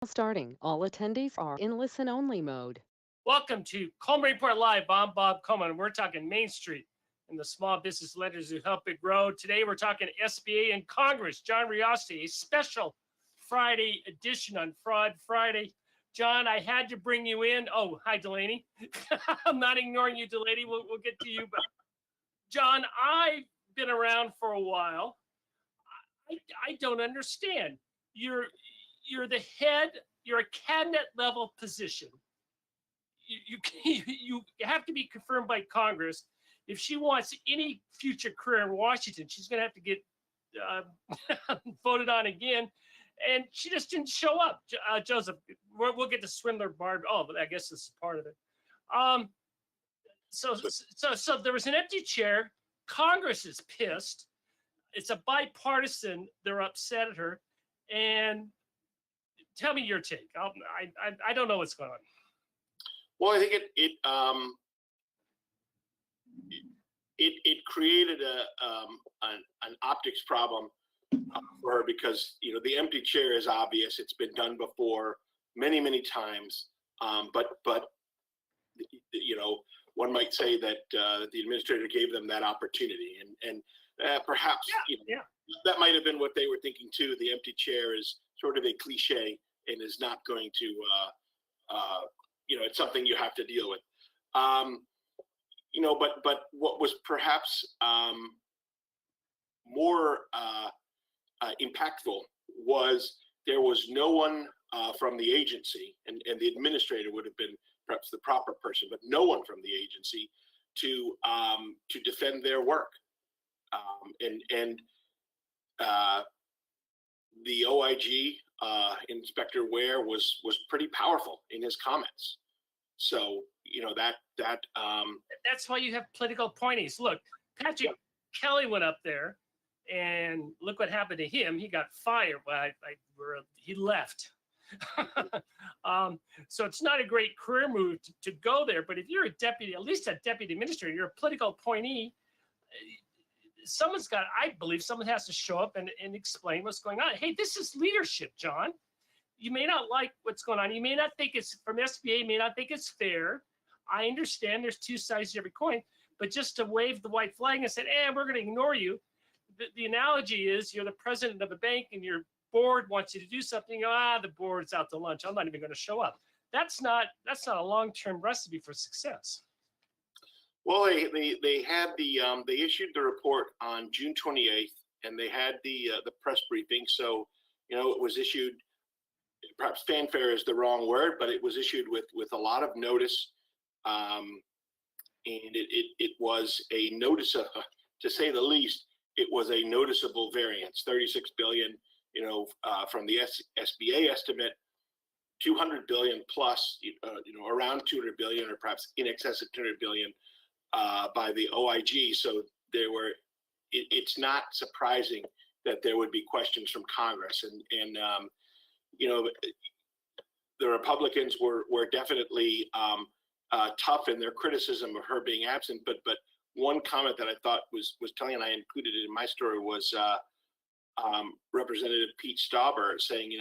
Starting. All attendees are in listen-only mode. Welcome to Coleman Report Live. I'm Bob Coleman. We're talking Main Street and the small business lenders who help it grow. Today, we're talking SBA and Congress. John Reosti, a special Friday edition on Fraud Friday. John, I had to bring you in. Oh, hi, Delaney. I'm not ignoring you, Delaney. We'll get to you. But John, I've been around for a while. I don't understand. You're the head. You're a cabinet level position. You have to be confirmed by Congress. If she wants any future career in Washington, she's going to have to get voted on again. And she just didn't show up. Joseph, we'll get to Swindler Barb. Oh, but I guess this is part of it. So there was an empty chair. Congress is pissed. It's a bipartisan. They're upset at her. And tell me your take. I don't know what's going on. Well, I think it created an optics problem for her because the empty chair is obvious. It's been done before many times, but one might say that the administrator gave them that opportunity, and perhaps that might have been what they were thinking too. The empty chair is sort of a cliche and is not going to. It's something you have to deal with. But what was perhaps more impactful was there was no one from the agency, and the administrator would have been perhaps the proper person, but no one from the agency to defend their work. The OIG, Inspector Ware, was pretty powerful in his comments. So that's why you have political appointees. Look, Patrick Kelly went up there, and look what happened to him. He got fired. He left. So it's not a great career move to go there. But if you're a deputy, at least a deputy administrator, you're a political appointee. I believe someone has to show up and explain what's going on. Hey, this is leadership, John. You may not like what's going on. You may not think it's from SBA, you may not think it's fair. I understand there's two sides to every coin, but just to wave the white flag and say, we're going to ignore you. The analogy is you're the president of a bank and your board wants you to do something. The board's out to lunch. I'm not even going to show up. That's not a long-term recipe for success. Well, they had they issued the report on June 28th, and they had the press briefing. So it was issued. Perhaps fanfare is the wrong word, but it was issued with a lot of notice, and it was a notice of, to say the least. It was a noticeable variance. $36 billion, from the SBA estimate, $200 billion plus, around $200 billion, or perhaps in excess of $200 billion. By the OIG, so it's not surprising that there would be questions from Congress, and the Republicans were definitely tough in their criticism of her being absent. But one comment that I thought was telling, and I included it in my story, was Representative Pete Stauber saying,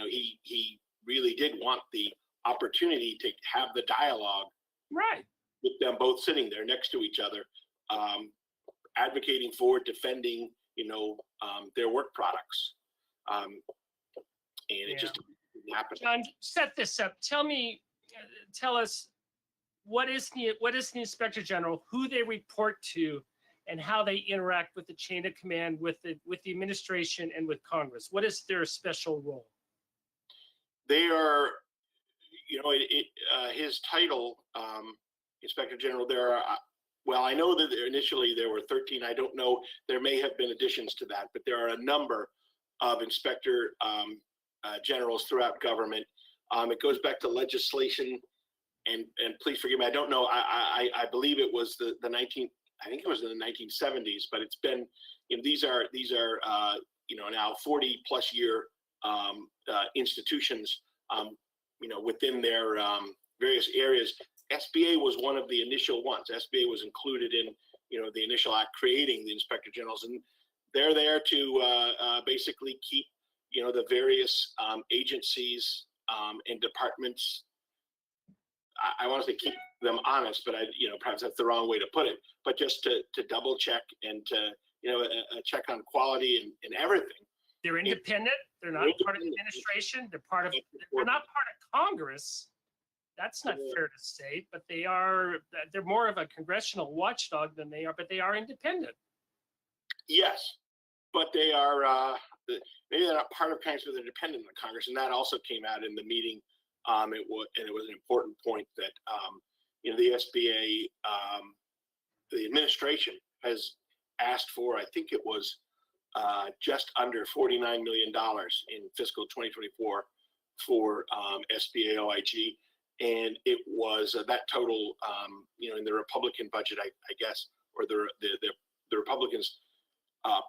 he really did want the opportunity to have the dialogue, right, with them both sitting there next to each other, advocating for, defending, their work products. It just didn't happen. John, set this up. Tell us what is the Inspector General, who they report to, and how they interact with the chain of command with the administration and with Congress. What is their special role? They are, his title. Inspector General, I know that initially there were 13. I don't know. There may have been additions to that, but there are a number of inspector generals throughout government. It goes back to legislation, and please forgive me. I don't know. I believe it was the 19. I think it was in the 1970s, but it's been. These are now 40 plus year institutions. Within their various areas. SBA was one of the initial ones. SBA was included in, the initial act creating the Inspector Generals, and they're there to basically keep, the various agencies and departments. I want to say keep them honest, but perhaps that's the wrong way to put it. But just to double check and to a check on quality and everything. They're independent. They're not part of the administration. They're not part of Congress. That's not fair to say, but they're more of a congressional watchdog than they are, but they are independent. Yes, but they are maybe they're not part of Congress, but they're dependent on Congress, and that also came out in the meeting. It was an important point that the SBA, the administration has asked for. I think it was just under $49 million in fiscal 2024 for SBA OIG, and it was that total. In the Republican budget, I guess, or the Republicans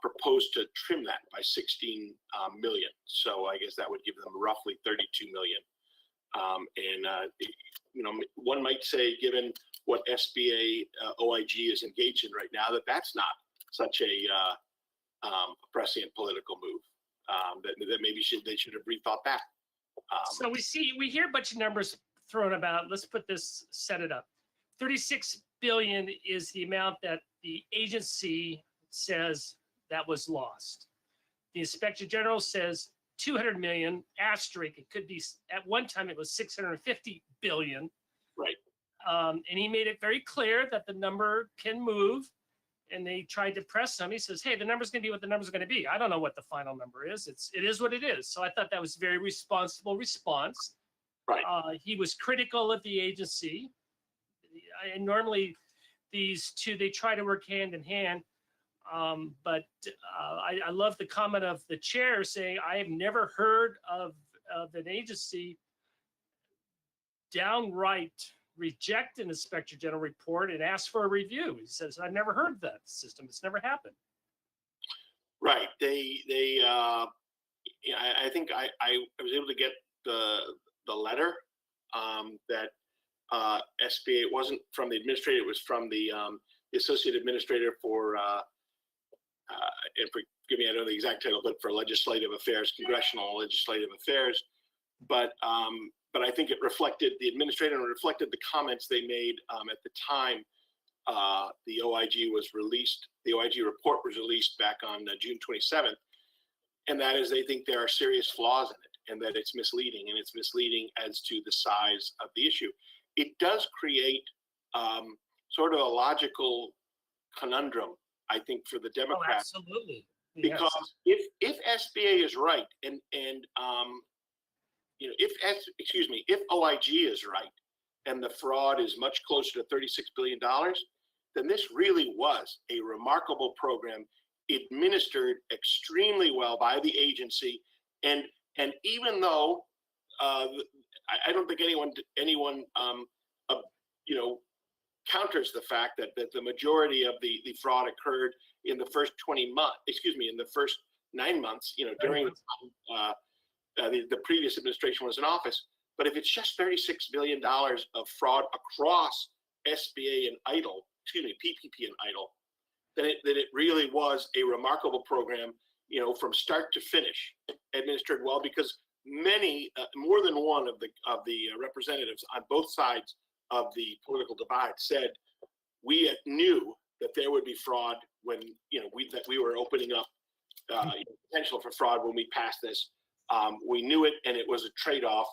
proposed to trim that by 16 million. So I guess that would give them roughly 32 million. One might say, given what SBA OIG is engaged in right now, that's not such a prescient political move. That maybe they should have rethought that. So we hear a bunch of numbers thrown about. Let's set it up. 36 billion is the amount that the agency says that was lost. The Inspector General says 200 million asterisk. It could be, at one time it was 650 billion. Right. And he made it very clear that the number can move. And they tried to press him. He says, hey, the number's going to be what the number's going to be. I don't know what the final number is. It is what it is. So I thought that was a very responsible response. Right. He was critical of the agency. And normally these two, they try to work hand in hand. But I love the comment of the chair saying, I have never heard of an agency downright reject an Inspector General report and ask for a review. He says, I've never heard of that system. It's never happened. Right. I think I was able to get the letter that SBA, it wasn't from the administrator, it was from the associate administrator for, and forgive me, I don't know the exact title, but for legislative affairs, congressional legislative affairs. But I think it reflected the administrator and reflected the comments they made at the time the OIG was released. The OIG report was released back on June 27th. And that is, they think there are serious flaws in it and that it's misleading, and it's misleading as to the size of the issue. It does create sort of a logical conundrum, I think, for the Democrats. Oh, absolutely. Because if SBA is right, and if OIG is right, and the fraud is much closer to $36 billion, then this really was a remarkable program, administered extremely well by the agency. And even though I don't think anyone counters the fact that the majority of the fraud occurred in the first 20 months, in the first 9 months, during the previous administration was in office. But if it's just $36 billion of fraud across SBA and PPP and EIDL, then it really was a remarkable program, from start to finish, administered well, because many, more than one of the representatives on both sides of the political divide said we knew that there would be fraud when that we were opening up potential for fraud when we passed this. We knew it, and it was a trade-off,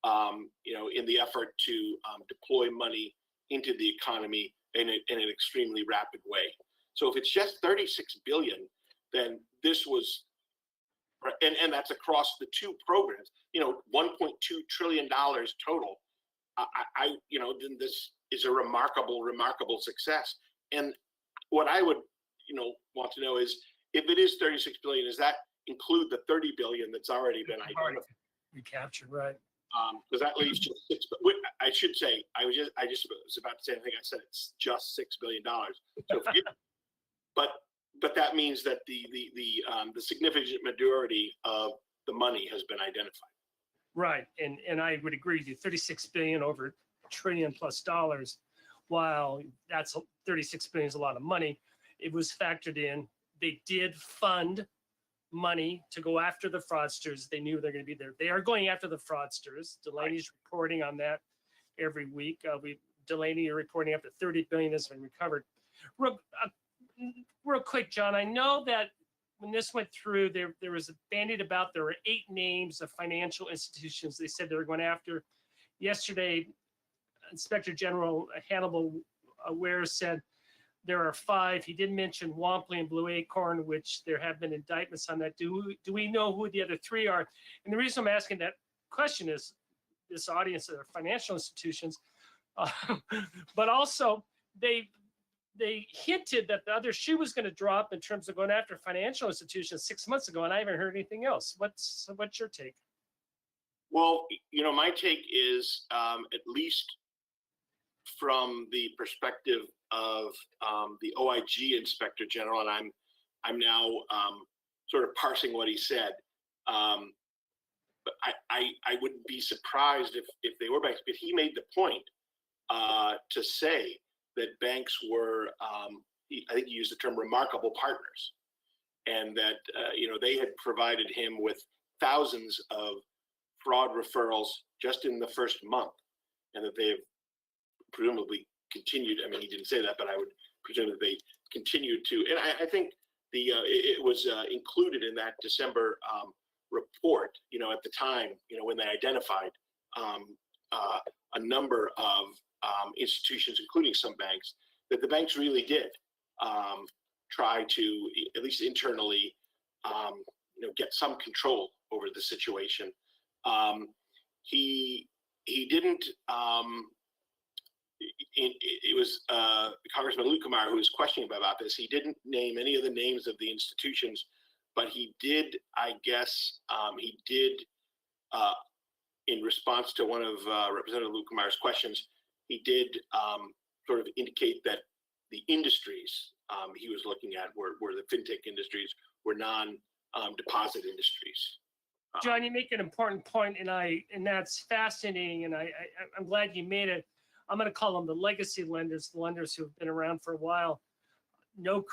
in the effort to deploy money into the economy in an extremely rapid way. So if it's just 36 billion, then this was, and that's across the two programs, $1.2 trillion total. Then this is a remarkable success. And what I would, want to know is, if it is 36 billion, does that include the 30 billion that's already been identified? Recaptured, right? Because that leaves just $6. I should say, I just was about to say, I think I said it's just $6 billion. So but that means that the significant majority of the money has been identified. Right, and I would agree with you. 36 billion over $1 trillion plus dollars. While that's 36 billion is a lot of money, it was factored in. They did fund money to go after the fraudsters. They knew they're going to be there. They are going after the fraudsters. Delaney's reporting on that every week. Delaney are reporting up to 30 billion has been recovered. Real quick, John, I know that when this went through, there was a bandied about. There were 8 names of financial institutions they said they were going after. Yesterday, Inspector General Hannibal Ware said there are 5. He did mention Wamply and Blue Acorn, which there have been indictments on that. Do we know who the other 3 are? And the reason I'm asking that question is this audience are financial institutions, but also they hinted that the other shoe was going to drop in terms of going after financial institutions 6 months ago, and I haven't heard anything else. What's your take? Well, my take is at least from the perspective of the OIG Inspector General, and I'm now sort of parsing what he said. But I wouldn't be surprised if they were banks, but he made the point to say that banks were, I think he used the term remarkable partners, and that they had provided him with thousands of fraud referrals just in the first month, and that they have presumably continued. I mean, he didn't say that, but I would presume that they continued to. And I think it was included in that December report. At the time, when they identified a number of institutions, including some banks, that the banks really did try to, at least internally, get some control over the situation. He didn't. It was Congressman Lukumar who was questioning about this. He didn't name any of the names of the institutions, but he did, I guess, in response to one of Representative Lukumar's questions, he did sort of indicate that the industries he was looking at were the fintech industries, were non-deposit industries. John, you make an important point, and that's fascinating, and I'm glad you made it. I'm going to call them the legacy lenders, the lenders who have been around for a while. No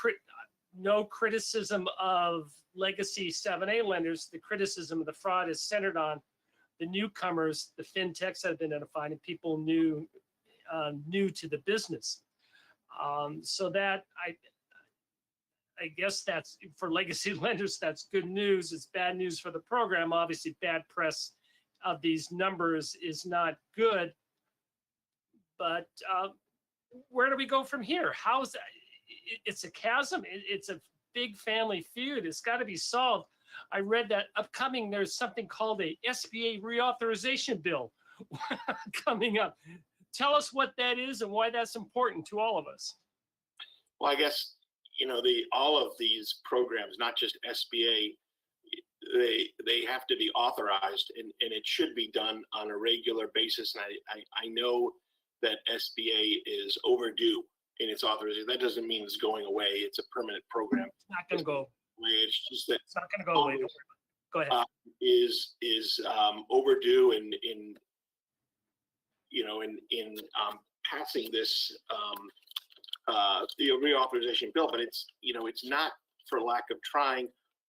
criticism of legacy 7A lenders. The criticism of the fraud is centered on the newcomers, the fintechs that have been identified, and people new to the business. So that I guess that's for legacy lenders. That's good news. It's bad news for the program. Obviously, bad press of these numbers is not good. But where do we go from here? How's that? It's a chasm. It's a big family feud. It's got to be solved. I read that upcoming, there's something called a SBA reauthorization bill coming up. Tell us what that is and why that's important to all of us. Well, I guess, all of these programs, not just SBA, they have to be authorized, and it should be done on a regular basis. And I know that SBA is overdue in its authorization. That doesn't mean it's going away. It's a permanent program. It's not going to go away. It's just that it's not going to go away. Go ahead. Is overdue in passing this the reauthorization bill, but it's not for lack of trying.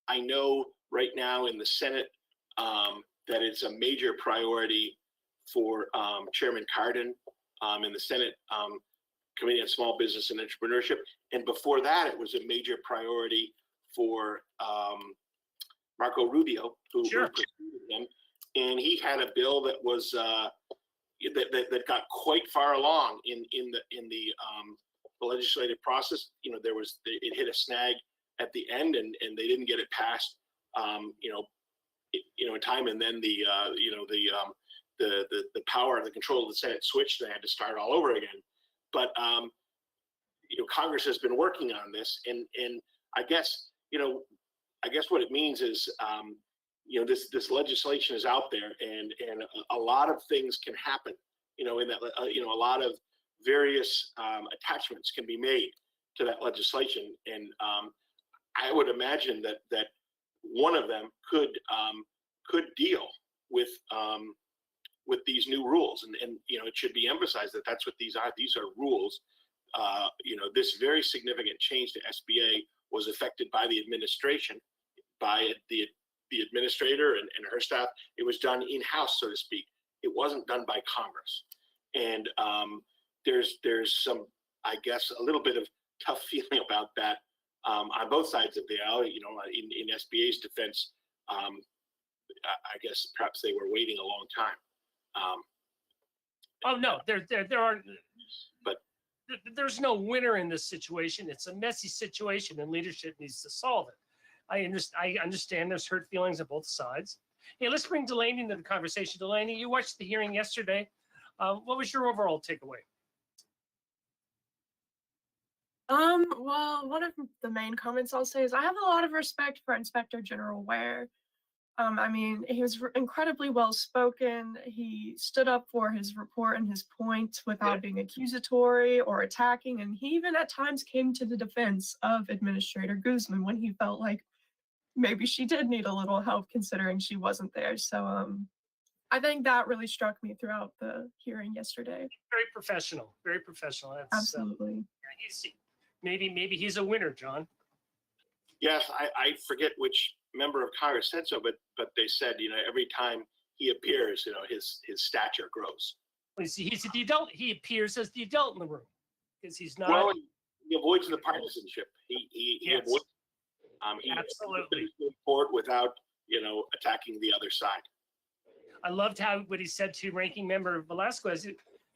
I know right now in the Senate that it's a major priority for Chairman Cardin in the Senate Committee on Small Business and Entrepreneurship, and before that, it was a major priority for Marco Rubio, who preceded him, and he had a bill that was that got quite far along in the legislative process. It hit a snag at the end, and they didn't get it passed. In time, and then the power and the control of the Senate switched, and they had to start all over again. But Congress has been working on this, and I guess what it means is this legislation is out there, and a lot of things can happen. In that a lot of various attachments can be made to that legislation, and I would imagine that one of them could deal with these new rules, and it should be emphasized that that's what these are. These are rules. This very significant change to SBA was affected by the administration, by the administrator and her staff. It was done in-house, so to speak. It wasn't done by Congress. And there's some, I guess, a little bit of tough feeling about that on both sides of the aisle. You know, in SBA's defense, I guess perhaps they were waiting a long time. Oh no, there are, But there's no winner in this situation. It's a messy situation, and leadership needs to solve it. I understand there's hurt feelings on both sides. Hey, let's bring Delaney into the conversation. Delaney, you watched the hearing yesterday. What was your overall takeaway? Well, one of the main comments I'll say is I have a lot of respect for Inspector General Ware. I mean, he was incredibly well spoken. He stood up for his report and his points without being accusatory or attacking. And he even at times came to the defense of Administrator Guzman when he felt like maybe she did need a little help considering she wasn't there. So I think that really struck me throughout the hearing yesterday. Very professional, very professional. That's, Absolutely. Maybe he's a winner, John. yes, I forget which member of Congress said so, but they said, you know, every time he appears, you know, his stature grows. He's the adult. He appears as the adult in the room because he's not. Well, he avoids the partisanship. He Yes. avoids. He Absolutely. report without, you know, attacking the other side. I loved what he said to Ranking Member Velasquez.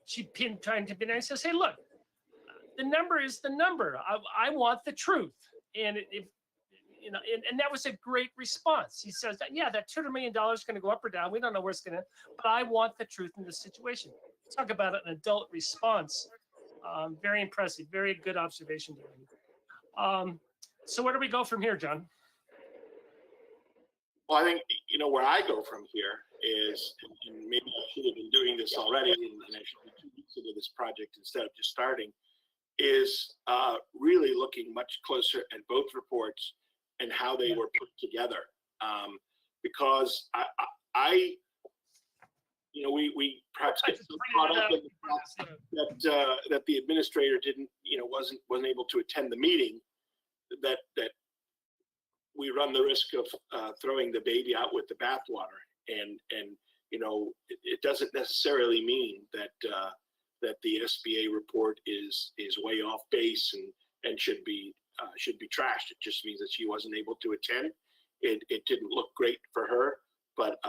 She trying to pin. I says, "Hey, look, the number is the number. I want the truth." And if you know, and that was a great response. He says that, yeah, that $200 million is going to go up or down. We don't know where it's going to, but I want the truth in this situation. Talk about an adult response. Very impressive. Very good observation, Delaney. So where do we go from here, John? Well, I think, you know, where I go from here is, and maybe I should have been doing this already, and I should be 2 weeks into this project instead of just starting, is really looking much closer at both reports and how they were put together. Because I you know, we perhaps get so caught up in the fact that the administrator didn't, you know, wasn't able to attend the meeting, that we run the risk of throwing the baby out with the bathwater. And you know, it doesn't necessarily mean that that the SBA report is way off base and should be trashed. It just means that she wasn't able to attend. It didn't look great for her, but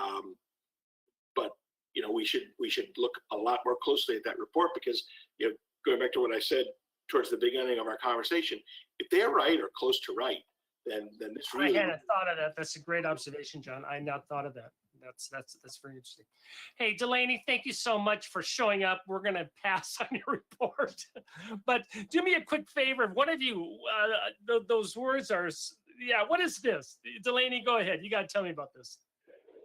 you know, we should look a lot more closely at that report, because, you know, going back to what I said towards the beginning of our conversation, if they're right or close to right, then this really. I hadn't thought of that. That's a great observation, John. I had not thought of that. That's very interesting. Hey, Delaney, thank you so much for showing up. We're going to pass on your report, but do me a quick favor. One of you, those words are, yeah, what is this? Delaney, go ahead. You got to tell me about this.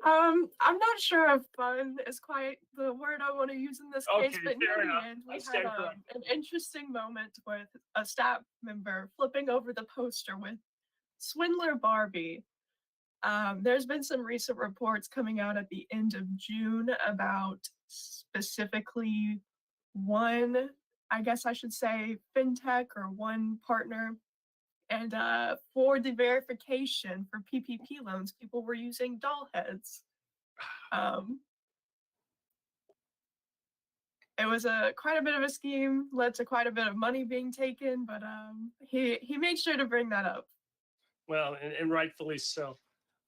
I'm not sure if fun is quite the word I want to use in this case, but near the end, we had an interesting moment with a staff member flipping over the poster with Swindler Barbie. There's been some recent reports coming out at the end of June about specifically one, I guess I should say, fintech or one partner. And for the verification for PPP loans, people were using doll heads. It was quite a bit of a scheme, led to quite a bit of money being taken, but he made sure to bring that up. Well, and rightfully so.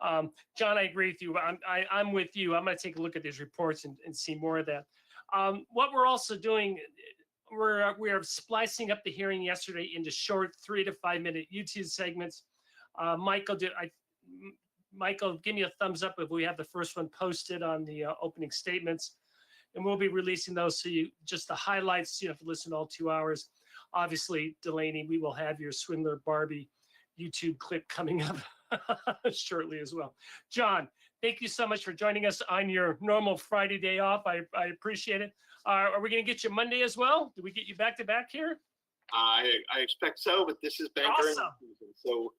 John, I agree with you. I'm with you. I'm going to take a look at these reports and see more of that. What we're also doing, we are splicing up the hearing yesterday into short 3 to 5 minute YouTube segments. Michael, give me a thumbs up if we have the first one posted on the opening statements, and we'll be releasing those. So you just the highlights, you know, if you listen to all 2 hours. Obviously, Delaney, we will have your Swindler Barbie YouTube clip coming up shortly as well. John, thank you so much for joining us on your normal Friday day off. I appreciate it. Are we going to get you Monday as well? Do we get you back to back here? I expect so, but this is banker Awesome. season, so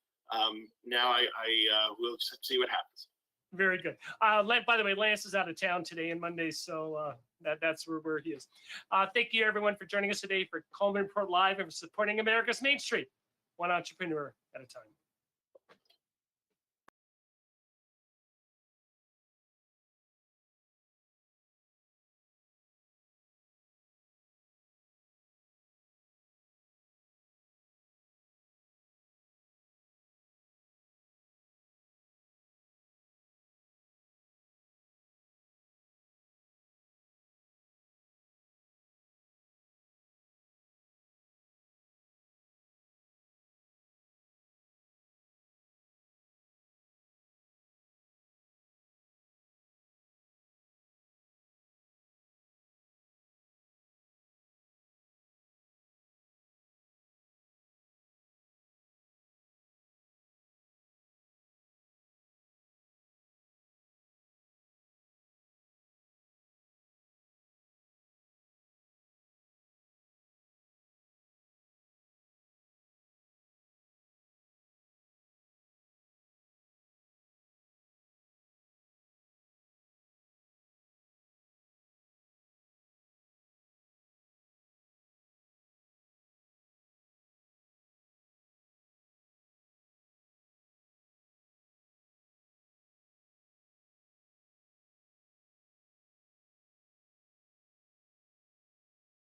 now I will see what happens. Very good. By the way, Lance is out of town today and Monday, so that's where he is. Thank you, everyone, for joining us today for Coleman Report Live and for supporting America's Main Street, one entrepreneur at a time.